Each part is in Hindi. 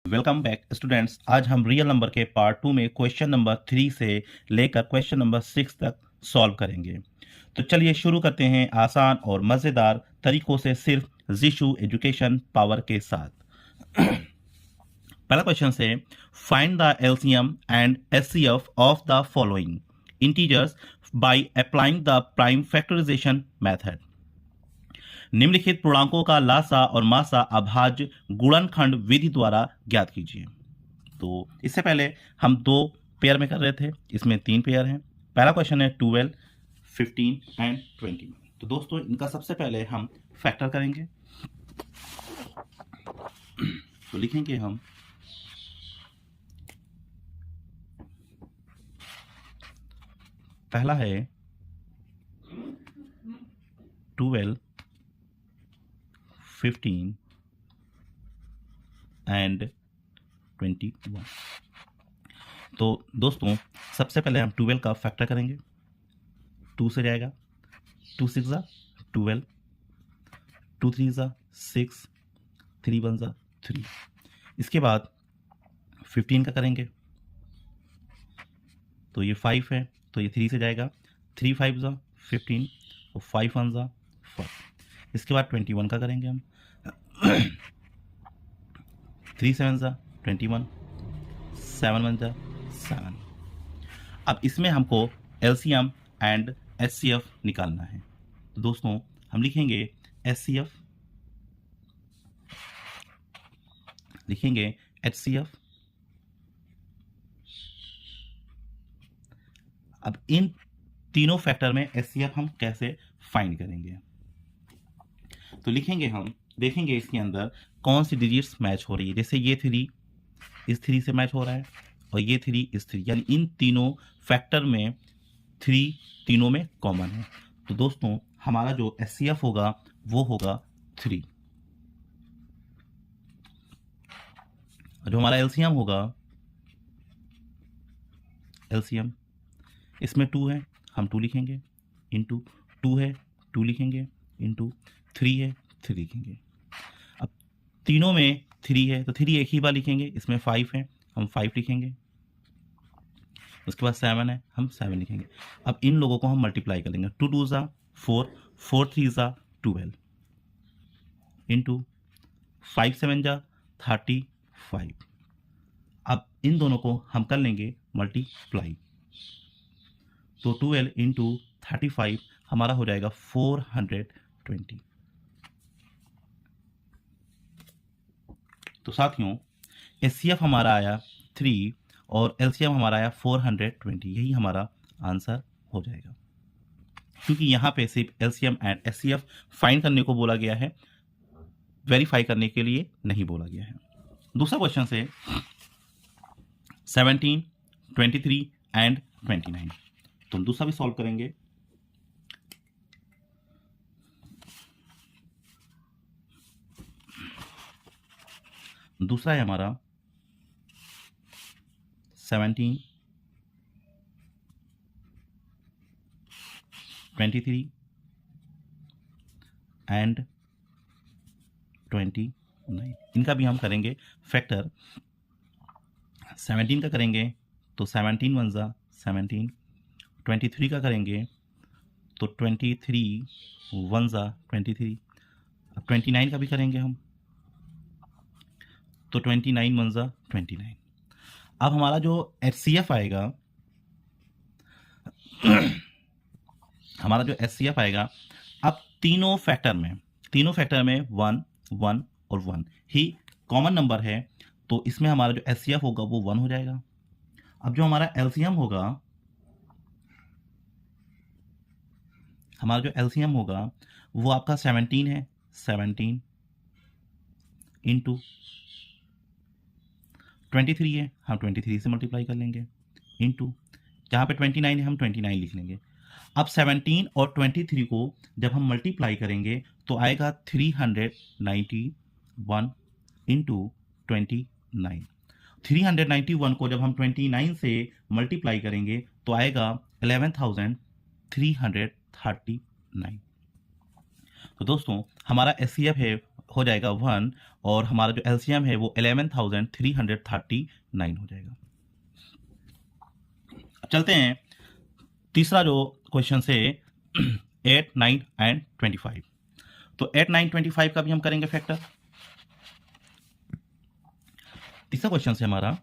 Welcome back students. आज हम रियल नंबर के पार्ट 2 में क्वेश्चन नंबर 3 से लेकर क्वेश्चन नंबर 6 तक सॉल्व करेंगे। तो चलिए शुरू करते हैं आसान और मज़ेदार तरीकों से सिर्फ जीशू एजुकेशन पावर के साथ। पहला क्वेश्चन से find the LCM and HCF of the following integers by applying the prime factorisation method. निम्नलिखित पूर्णांकों का लासा और मासा अभाज्य गुणनखंड विधि द्वारा ज्ञात कीजिए। तो इससे पहले हम दो पेयर में कर रहे थे, इसमें तीन पेयर हैं। पहला क्वेश्चन है 12, 15 एंड 20। तो दोस्तों इनका सबसे पहले हम फैक्टर करेंगे। तो लिखेंगे हम पहला है 12, 15 एंड 21। तो दोस्तों सबसे पहले हम 12 का फैक्टर करेंगे। 2 से जाएगा, 2 6 ज़ा 12, 2 3 ज़ा 6, 3 1 ज़ा 3। इसके बाद 15 का करेंगे, तो ये 5 है, तो ये 3 से जाएगा, 3 5 ज़ा 15 और 5 1 ज़ा 5। इसके बाद 21 का करेंगे हम 3 7 ज़ा 21, 7 1 ज़ा 7। अब इसमें हमको एलसीएम एंड एचसीएफ निकालना है। तो दोस्तों हम लिखेंगे एचसीएफ, लिखेंगे एचसीएफ। अब इन तीनों फैक्टर में एचसीएफ हम कैसे फाइंड करेंगे, तो लिखेंगे हम, देखेंगे इसके अंदर कौन सी डिजिट्स मैच हो रही है। जैसे ये 3 इस 3 से मैच हो रहा है और ये 3 इस 3, यानी इन तीनों फैक्टर में 3 तीनों में कॉमन है। तो दोस्तों हमारा जो एचसीएफ होगा वो होगा 3। जो हमारा एलसीएम होगा, एलसीएम इसमें 2 है, हम 2 लिखेंगे, इंटू 2 है 2 लिखेंगे, इंटू 3 है 3 लिखेंगे। अब तीनों में 3 है तो 3 एक ही बार लिखेंगे, इसमें 5 है हम 5 लिखेंगे, उसके बाद 7 है हम 7 लिखेंगे। अब इन लोगों को हम मल्टीप्लाई कर लेंगे, 2 2 ज़ा 4, 4 3 ज़ा 12, इंटू 5 7 ज़ा 35। अब इन दोनों को हम कर लेंगे मल्टीप्लाई, तो 12 इंटू 35 हमारा हो जाएगा 420। तो साथियों एचसीएफ हमारा आया 3 और एलसीएम हमारा आया 420। यही हमारा आंसर हो जाएगा, क्योंकि यहाँ पे सिर्फ एलसीएम एंड एचसीएफ फाइंड करने को बोला गया है, वेरीफाई करने के लिए नहीं बोला गया है। दूसरा क्वेश्चन से 17, 23 एंड 29। तो हम दूसरा भी सॉल्व करेंगे। दूसरा है हमारा 17, 23 एंड 29। इनका भी हम करेंगे फैक्टर। 17 का करेंगे तो 17 1 ज़ा 17, 23 का करेंगे तो 23 1 ज़ा 23। अब 29 का भी करेंगे हम तो 29 1 ज़ा 29। अब हमारा जो एचसीएफ आएगा हमारा जो एचसीएफ आएगा, अब तीनों फैक्टर में 1 1 और 1 ही कॉमन नंबर है, तो इसमें हमारा जो एचसीएफ होगा वो 1 हो जाएगा। अब जो हमारा एलसीएम होगा, हमारा जो एलसीएम होगा वो आपका 17 है, 17 इंटू 23 है, हम 23 से मल्टीप्लाई कर लेंगे, इंटू जहाँ पे 29 है हम 29 लिख लेंगे। अब 17 और 23 को जब हम मल्टीप्लाई करेंगे तो आएगा 391 इंटू 29। 391 को जब हम 29 से मल्टीप्लाई करेंगे तो आएगा 11,339। तो दोस्तों हमारा एचसीएफ है हो जाएगा 1 और हमारा जो एलसीएम है वो 11,339 हो जाएगा। अब चलते हैं तीसरा जो क्वेश्चन से 8, 9 एंड 25। तो 8, 9, 25 का भी हम करेंगे फैक्टर। तीसरा क्वेश्चन से हमारा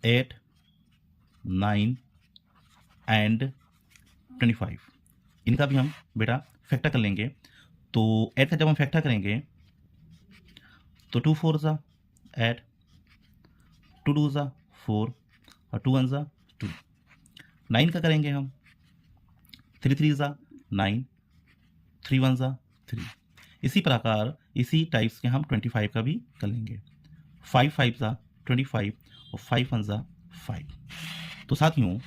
8, 9 एंड 25 इनका भी हम बेटा फैक्टर कर लेंगे। तो 8 का जब हम फैक्टर करेंगे तो 2 4 ज़ा 8, 2 2 ज़ा 4 और 2 1 ज़ा 2। 9 का करेंगे हम 3 3 ज़ा 9, 3 1 ज़ा 3। इसी प्रकार इसी टाइप्स के हम 25 का भी कर लेंगे। 5 5 ज़ा 25 और 5 1 ज़ा 5। तो साथियों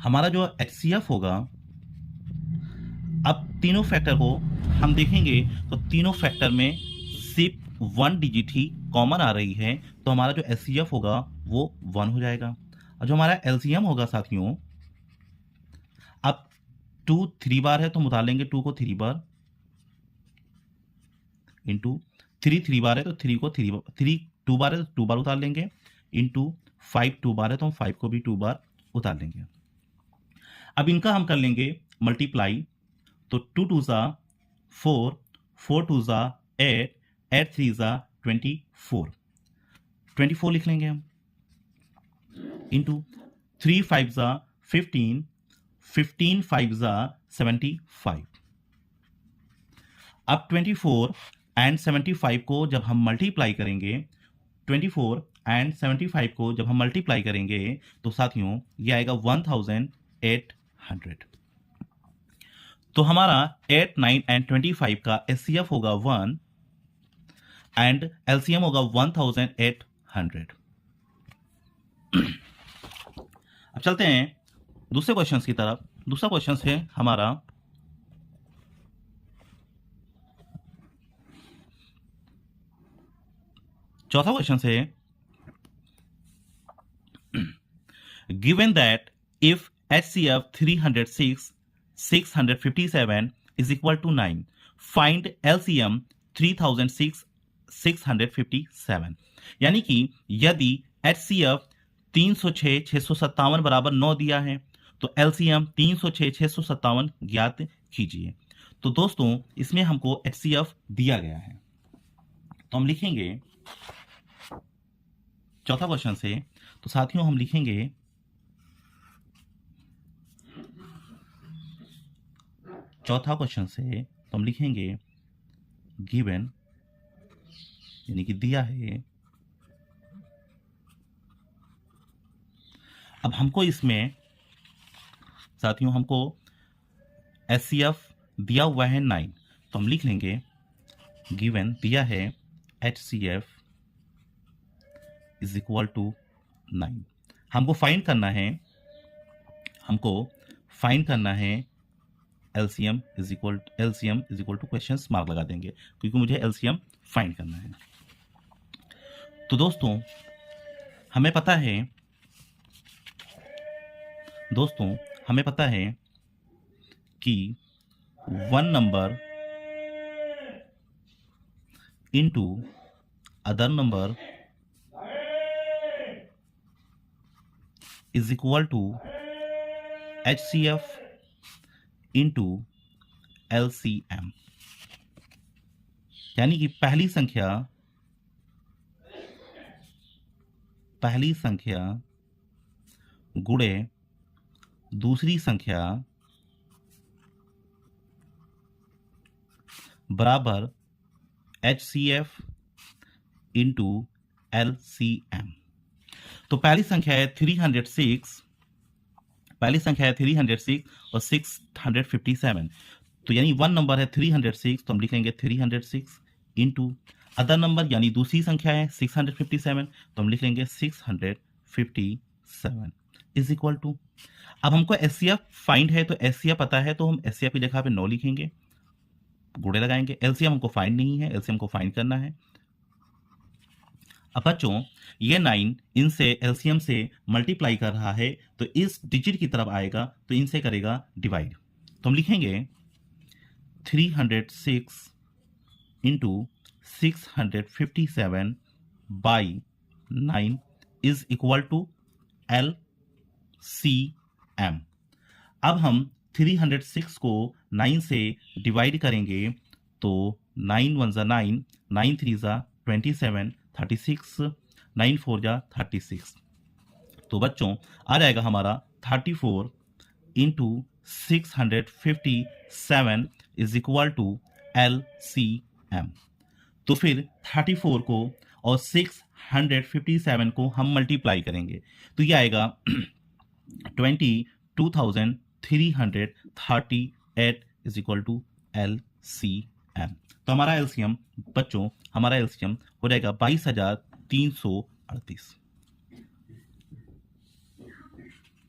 हमारा जो HCF होगा, अब तीनों फैक्टर को हम देखेंगे तो तीनों फैक्टर में सिर्फ 1 डिजिट ही कॉमन आ रही है, तो हमारा जो HCF होगा वो 1 हो जाएगा। और जो हमारा LCM होगा साथियों, अब 2 3 बार है तो हम उतार लेंगे 2 को 3 बार, इंटू 3 3 बार है तो 3 को 3 2 बार है तो 2 बार उतार लेंगे, इंटू 5 2 बार है तो हम 5 को भी 2 बार उतार लेंगे। अब इनका हम कर लेंगे मल्टीप्लाई, तो 2 2 ज़ा 4, 4 2 ज़ा 8, 8 3 ज़ा 24, 24 लिख लेंगे हम, इंटू 3 5 ज़ा 15, 15 5 ज़ा 75। अब 24 एंड 75 को जब हम मल्टीप्लाई करेंगे, 24 एंड 75 को जब हम मल्टीप्लाई करेंगे तो साथियों ये आएगा 1800। तो हमारा 8, 9 एंड 25 का HCF होगा 1 एंड LCM होगा 1800। अब चलते हैं दूसरे क्वेश्चन की तरफ। दूसरा क्वेश्चन है हमारा चौथा क्वेश्चन है, given that if HCF 306 657 is equal to 9, find LCM 3006 यानी कि यदि HCF 306 657 बराबर 9 दिया है तो LCM 306 657 ज्ञात कीजिए। तो दोस्तों इसमें हमको HCF दिया गया है, तो हम लिखेंगे चौथा क्वेश्चन से, तो साथियों हम लिखेंगे चौथा क्वेश्चन से, तो हम लिखेंगे गिवन यानी कि दिया है। अब हमको इसमें साथियों हमको HCF दिया हुआ है 9, तो हम लिख लेंगे गिवन दिया है HCF इज इक्वल टू 9। हमको फाइंड करना है LCM is equal to question mark लगा देंगे क्योंकि मुझे LCM फाइंड करना है। तो दोस्तों हमें पता है कि 1 number into other number is equal to HCF into LCM, यानी कि पहली संख्या गुणे दूसरी संख्या बराबर HCF इंटू LCM। तो पहली संख्या है 306 और 657, तो यानी 1 नंबर है 306, तो हम लिखेंगे 306 इंटू अदर नंबर यानी दूसरी संख्या है 657, तो हम लिख लेंगे 657 इज इक्वल टू। अब हमको HCF फाइंड है, तो HCF पता है तो हम HCF की जगह पे 9 लिखेंगे, गुणे लगाएंगे। LCM हमको फाइंड नहीं है, LCM को फाइंड करना है। अब बच्चों ये 9 इनसे एलसीएम से मल्टीप्लाई कर रहा है तो इस डिजिट की तरफ आएगा तो इनसे करेगा डिवाइड। तो हम लिखेंगे 306 into 657 by 9 is equal to LCM। अब हम 306 को 9 से डिवाइड करेंगे तो 9 1 जा 9, 9 3 जा 27, 36, 9 4 जा 36। तो बच्चों आ जाएगा हमारा 34 into 657 is equal to LCM। तो फिर 34 को और 657 को हम मल्टीप्लाई करेंगे तो ये आएगा 22,338 इज इक्वल टू LCM। तो हमारा एलसीएम बच्चों, हमारा एलसीएम हो जाएगा 22,338।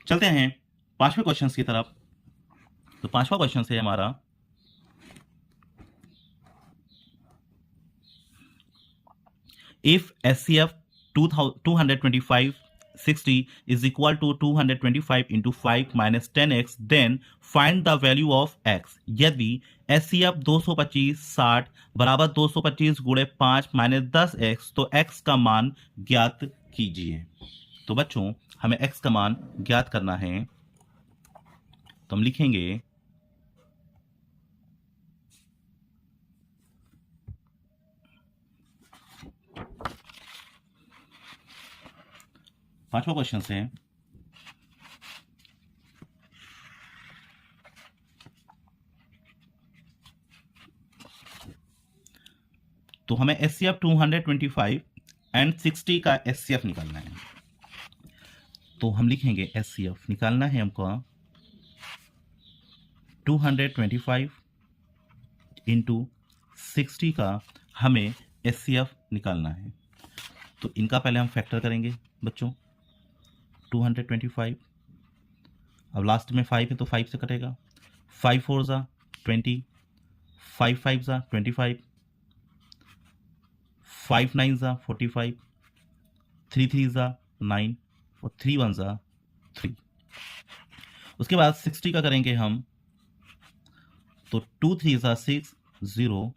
चलते हैं पांचवें क्वेश्चन की तरफ। तो पांचवा क्वेश्चन है हमारा if SCF 225/60 is equal to 225 into 5 minus 10x, then find the value of x। यदि SCF 225/60 बराबर 225 गुणे 5 माइनस 10x तो x का मान ज्ञात कीजिए। तो बच्चों हमें x का मान ज्ञात करना है तो हम लिखेंगे पांचवा क्वेश्चन है तो हमें SCF 225 एंड 60 का SCF निकालना है। तो हम लिखेंगे SCF निकालना है हमको 225 इंटू 60 का हमें SCF निकालना है। तो इनका पहले हम फैक्टर करेंगे बच्चों 225। अब लास्ट में 5 है तो 5 से कटेगा। 5 4 जा 20, 5 5 जा 25, 5 9 जा 45, 3 3 जा 9 और 3 1 जा 3। उसके बाद 60 का करेंगे हम तो 2 3 जा 6 0,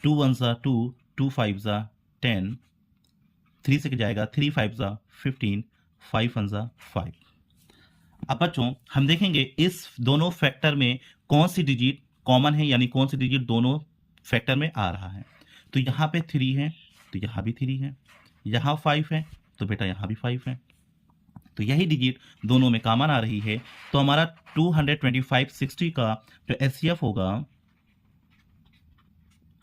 2 1 जा 2, 2 5 जा 10, 3 से जाएगा 3 5 जा 15, 5 1 जा 5। अब बच्चों हम देखेंगे इस दोनों फैक्टर में कौन सी डिजिट कॉमन है, यानी कौन सी डिजिट दोनों फैक्टर में आ रहा है। तो यहाँ पे 3 है तो यहाँ भी 3 है, यहाँ 5 है तो बेटा यहाँ भी 5 है। तो यही डिजिट दोनों में कॉमन आ रही है। तो हमारा 225/60 का जो SCF होगा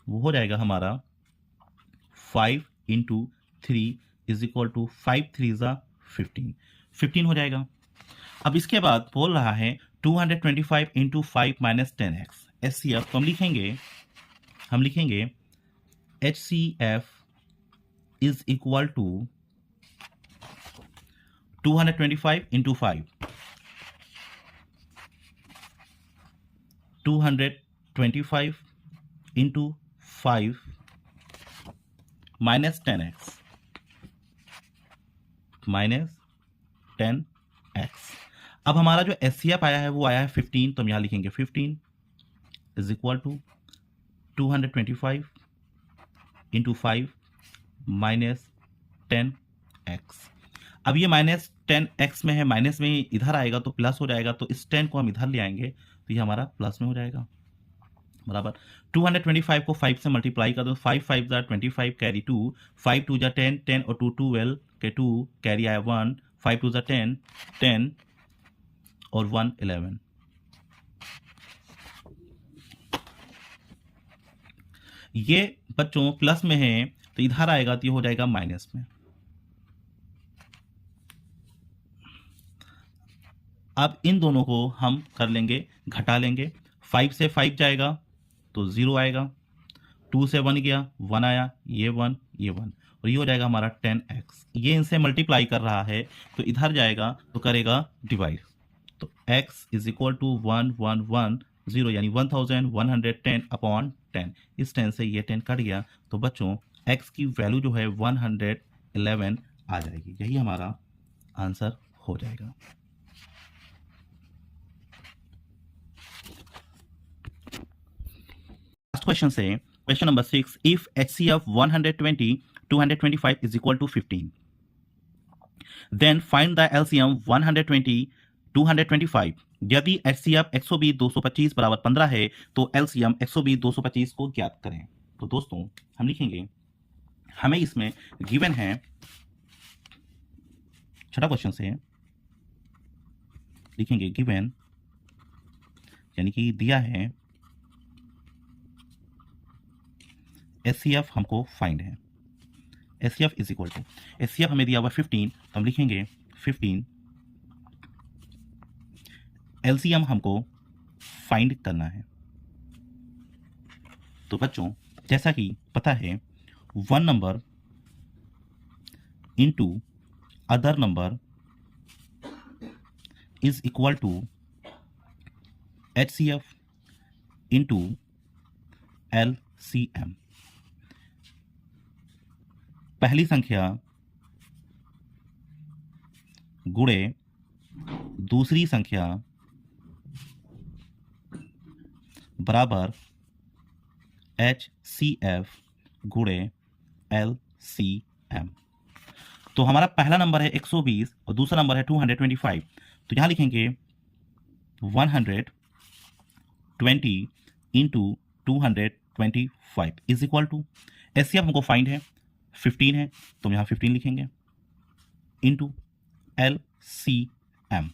वो हो जाएगा हमारा 5 इंटू 3 इज इक्वल टू 5 3 जा 15 हो जाएगा। अब इसके बाद बोल रहा है 225 इंटू 5 माइनस 10x SCF। तो हम लिखेंगे HCF is equal to 225 into 5, 225 into 5 minus 10x minus 10x। अब हमारा जो SCF आया है वो आया है 15, तो हम यहाँ लिखेंगे 15 is equal to 225 into 5 minus 10x। अब ये माइनस 10x में है, माइनस में इधर आएगा तो प्लस हो जाएगा, तो इस 10 को हम इधर ले आएंगे तो ये हमारा प्लस में हो जाएगा बराबर। 225 को 5 से मल्टीप्लाई कर दो, 5 5 जा 25 कैरी 2, 5 2 जा 10, 10 और 2 12 के 2 कैरी आया 1, 5 2 जा 10, 10 और 1 11। ये बच्चों प्लस में है तो इधर आएगा तो ये हो जाएगा माइनस में। अब इन दोनों को हम कर लेंगे, घटा लेंगे। 5 से 5 जाएगा तो 0 आएगा, 2 से 1 गया 1 आया, ये 1 ये 1 और ये हो जाएगा हमारा 10x। ये इनसे मल्टीप्लाई कर रहा है तो इधर जाएगा तो करेगा डिवाइड। तो x इज इक्वल टू 1110 यानी 1110 अपॉन 10। इस 10 से ये 10 कट गया तो बच्चों x की वैल्यू जो है 111 आ जाएगी। यही हमारा आंसर हो जाएगा। लास्ट क्वेश्चन से question number 6, if HCF 120 225 is equal to 15, then find the LCM 120 225। यदि HCF 120 225 बराबर 15 है तो LCM 120 225 को ज्ञात करें। तो दोस्तों हम लिखेंगे, हमें इसमें गिवन है, छठा क्वेश्चन से लिखेंगे गिवन, यानी कि दिया है HCF हमको फाइंड है। HCF is equal to, HCF हमें दिया हुआ 15, तो हम लिखेंगे 15, LCM हमको फाइंड करना है। तो बच्चों जैसा कि पता है, one number into other number is equal to HCF into LCM। पहली संख्या गुणे दूसरी संख्या बराबर HCF गुणे LCM। तो हमारा पहला नंबर है 120 और दूसरा नंबर है 225। तो यहां लिखेंगे 120 into 225 is equal to, HCF हमको फाइंड है 15 है, तो हम यहाँ 15 लिखेंगे इंटू LCM।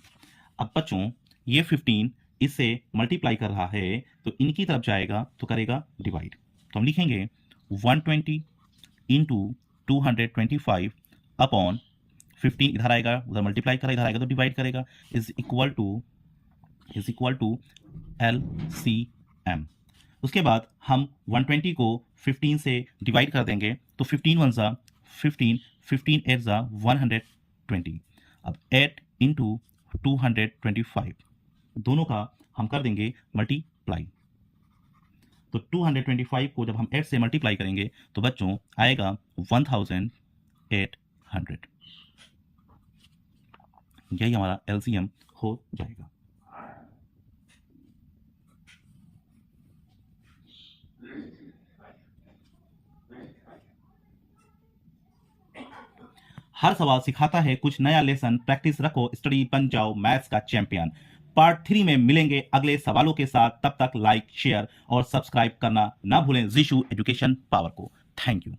अब बच्चों ये 15 इससे मल्टीप्लाई कर रहा है तो इनकी तरफ जाएगा तो करेगा डिवाइड। तो हम लिखेंगे 120 इंटू 225 अपॉन 15, इधर आएगा उधर मल्टीप्लाई करेगा, इधर आएगा तो डिवाइड करेगा, इज इक्वल टू LCM। उसके बाद हम 120 को 15 से डिवाइड कर देंगे तो 15 1 ज़ा 15, 15 8 ज़ा 120। अब 8 इंटू 225 दोनों का हम कर देंगे मल्टीप्लाई। तो 225 को जब हम 8 से मल्टीप्लाई करेंगे तो बच्चों आएगा 1800। यही हमारा LCM हो जाएगा। हर सवाल सिखाता है कुछ नया लेसन, प्रैक्टिस रखो, स्टडी बन जाओ मैथ्स का चैंपियन। पार्ट 3 में मिलेंगे अगले सवालों के साथ। तब तक लाइक, शेयर और सब्सक्राइब करना ना भूलें जिशु एजुकेशन पावर को। Thank you.